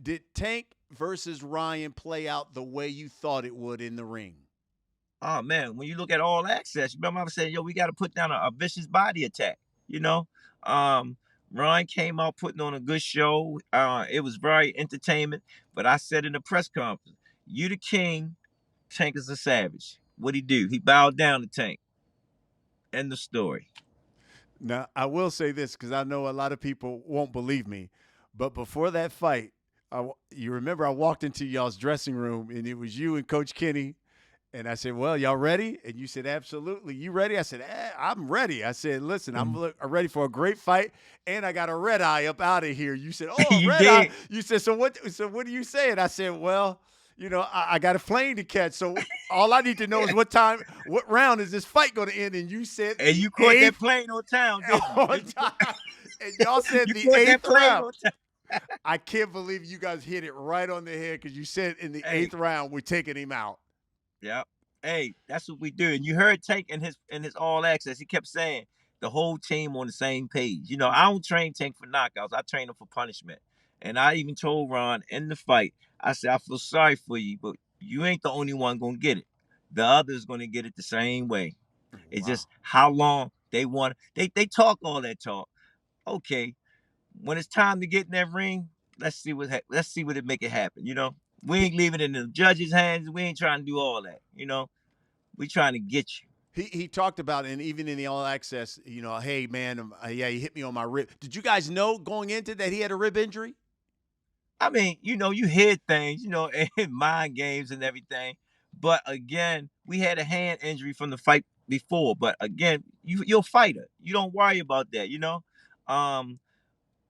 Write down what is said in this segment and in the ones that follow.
Did Tank versus Ryan play out the way you thought it would in the ring? Oh man, when you look at All Access, you remember I was saying, yo, we got to put down a vicious body attack. You know, um, Ryan came out putting on a good show. It was very entertainment. But I said in the press conference, "You the king, Tank is a savage." What'd he do? He bowed down to Tank. End the story. Now, I will say this because I know a lot of people won't believe me, but before that fight, you remember I walked into y'all's dressing room and it was you and Coach Kenny. And I said, "Well, y'all ready?" And you said, "Absolutely." You ready? I said, "I'm ready." I said, "Listen, I'm ready for a great fight, and I got a red eye up out of here." You said, "Oh, a You red eye." did. You said, "So what? So what are you saying?" I said, "Well, I got a plane to catch, so all I need to know is what round is this fight going to end?" And you said And the you caught that eighth plane on town, didn't you? on time, and y'all said You the caught that eighth plane round. on town. I can't believe you guys hit it right on the head because you said in the Hey, eighth round we're taking him out. yeah. Hey, that's what we do. And you heard Tank in his All Access. He kept saying the whole team on the same page. I don't train Tank for knockouts. I train him for punishment. And I even told Ron in the fight, I said, I feel sorry for you, but you ain't the only one gonna get it. The other's gonna get it the same way. It's Wow. just how long they want. They talk all that talk. Okay, when it's time to get in that ring, let's see what it make it happen. We ain't leaving it in the judge's hands. We ain't trying to do all that. We trying to get you. He talked about, and even in the all access, hey man, yeah, he hit me on my rib. Did you guys know going into that he had a rib injury? I mean, you hear things, and mind games and everything. But again, we had a hand injury from the fight before. But again, you're a fighter. You don't worry about that. Um,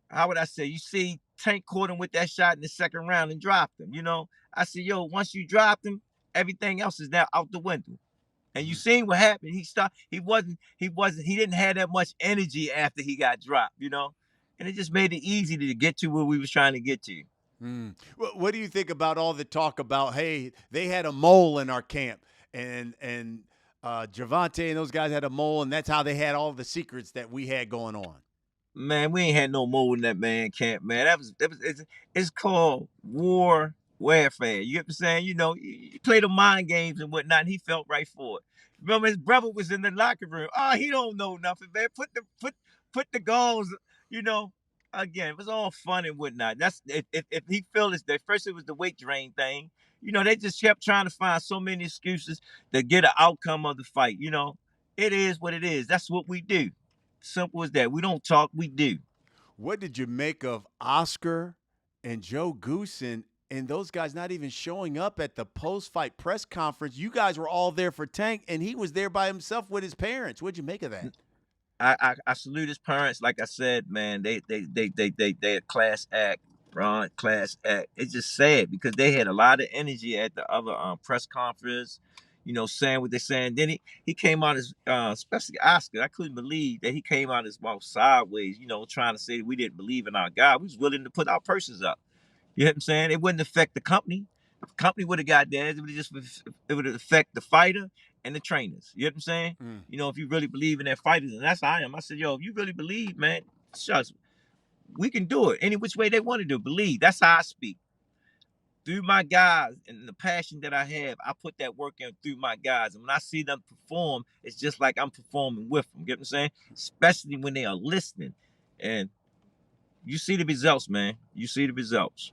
how would I say? You see, Tank caught him with that shot in the second round and dropped him. I said, yo, once you dropped him, everything else is now out the window. And you Mhm. seen what happened. He didn't have that much energy after he got dropped. And it just made it easy to get to where we was trying to get to. What do you think about all the talk about? Hey, they had a mole in our camp, and Javante and those guys had a mole, and that's how they had all the secrets that we had going on. Man, we ain't had no more in that man camp, man. It's called warfare. You get what I'm saying? You play the mind games and whatnot, and he felt right for it. Remember his brother was in the locker room. Oh, he don't know nothing, man. Put the goals, you know. Again, it was all fun and whatnot. That's if he felt it's that first it was the weight drain thing. They just kept trying to find so many excuses to get an outcome of the fight. It is what it is. That's what we do. Simple as that. We don't talk, we do. What did you make of Oscar and Joe Goosen and those guys not even showing up at the post-fight press conference? You guys were all there for Tank, and he was there by himself with his parents. What'd you make of that? I salute his parents. Like I said, man, they a class act, Ron, class act. It's just sad because they had a lot of energy at the other press conference, saying what they're saying. Then he came out as especially Oscar. I couldn't believe that he came out his mouth sideways, trying to say we didn't believe in our guy. We was willing to put our purses up. You know what I'm saying? It wouldn't affect the company. If the company would have got theirs, it would affect the fighter and the trainers. You know what I'm saying? Mm. If you really believe in that fighters, and that's how I am. I said, yo, if you really believe, man, shucks, we can do it any which way they want to do. Believe. That's how I speak. Through my guys and the passion that I have, I put that work in through my guys. And when I see them perform, it's just like I'm performing with them. You get what I'm saying? Especially when they are listening. And you see the results, man. You see the results.